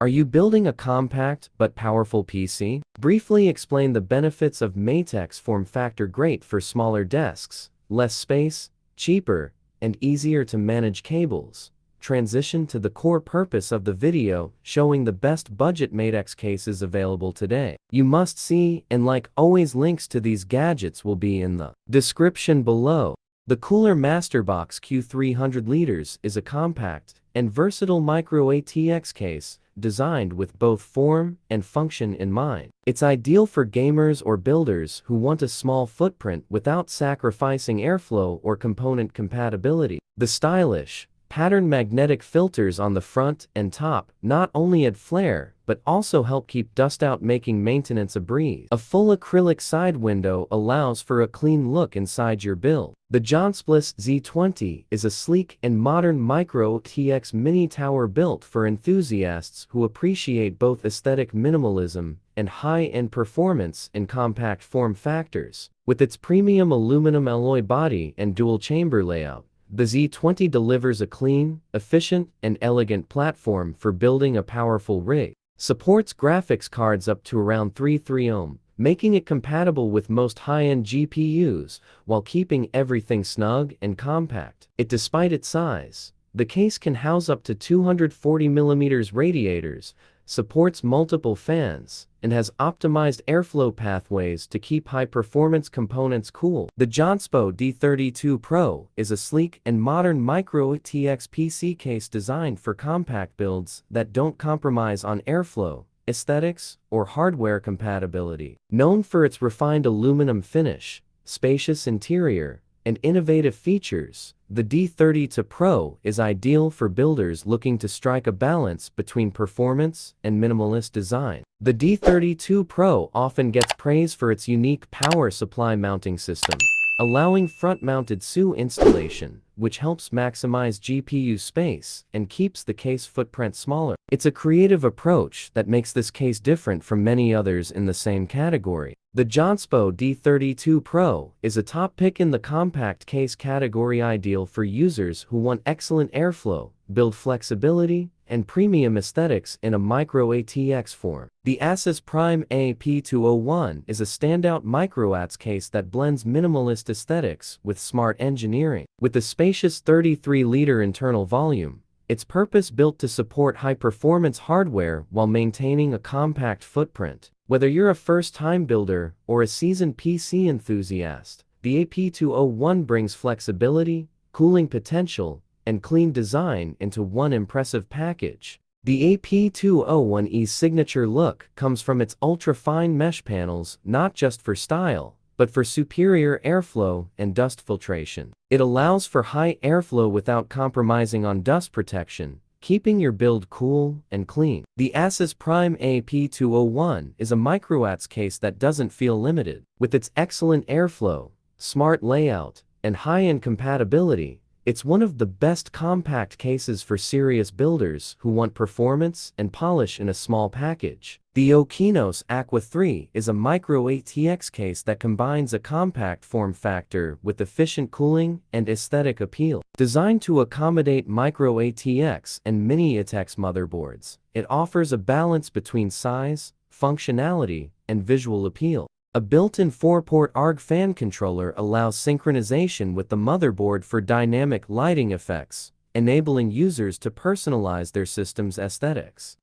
Are you building a compact but powerful PC? Briefly explain the benefits of mATX form factor. Great for smaller desks, less space, cheaper, and easier to manage cables. Transition to the core purpose of the video, showing the best budget mATX cases available today. You must see, and like always, links to these gadgets will be in the description below. The cooler MasterBox Q300 liters is a compact and versatile micro-ATX case designed with both form and function in mind. It's ideal for gamers or builders who want a small footprint without sacrificing airflow or component compatibility. The stylish, patterned magnetic filters on the front and top not only add flair, but also help keep dust out, making maintenance a breeze. A full acrylic side window allows for a clean look inside your build. The JONSPLUS Z20 is a sleek and modern Micro-ATX mini tower built for enthusiasts who appreciate both aesthetic minimalism and high-end performance in compact form factors. With its premium aluminum alloy body and dual-chamber layout, the Z20 delivers a clean, efficient, and elegant platform for building a powerful rig. Supports graphics cards up to around 3.3 ohm, making it compatible with most high-end GPUs while keeping everything snug and compact. Despite its size, the case can house up to 240mm radiators, supports multiple fans, and has optimized airflow pathways to keep high-performance components cool. The JONSBO D32 Pro is a sleek and modern Micro-ATX PC case designed for compact builds that don't compromise on airflow, aesthetics, or hardware compatibility. Known for its refined aluminum finish, spacious interior, and innovative features, the D32 Pro is ideal for builders looking to strike a balance between performance and minimalist design. The D32 Pro often gets praise for its unique power supply mounting system, allowing front-mounted SU installation, which helps maximize GPU space and keeps the case footprint smaller. It's a creative approach that makes this case different from many others in the same category. The JONSBO D32 Pro is a top pick in the compact case category, ideal for users who want excellent airflow, build flexibility, and premium aesthetics in a Micro-ATX form. The ASUS Prime AP201 is a standout MicroATX case that blends minimalist aesthetics with smart engineering. With a spacious 33-liter internal volume, it's purpose-built to support high-performance hardware while maintaining a compact footprint. Whether you're a first-time builder or a seasoned PC enthusiast, the AP201 brings flexibility, cooling potential, and clean design into one impressive package. The AP201's signature look comes from its ultra-fine mesh panels, not just for style, but for superior airflow and dust filtration. It allows for high airflow without compromising on dust protection, keeping your build cool and clean. The ASUS Prime AP201 is a MicroATX case that doesn't feel limited. With its excellent airflow, smart layout, and high-end compatibility, it's one of the best compact cases for serious builders who want performance and polish in a small package. The Aqua 3 is a Micro-ATX case that combines a compact form factor with efficient cooling and aesthetic appeal. Designed to accommodate Micro-ATX and Mini-ATX motherboards, it offers a balance between size, functionality, and visual appeal. A built-in 4-port ARG fan controller allows synchronization with the motherboard for dynamic lighting effects, enabling users to personalize their system's aesthetics.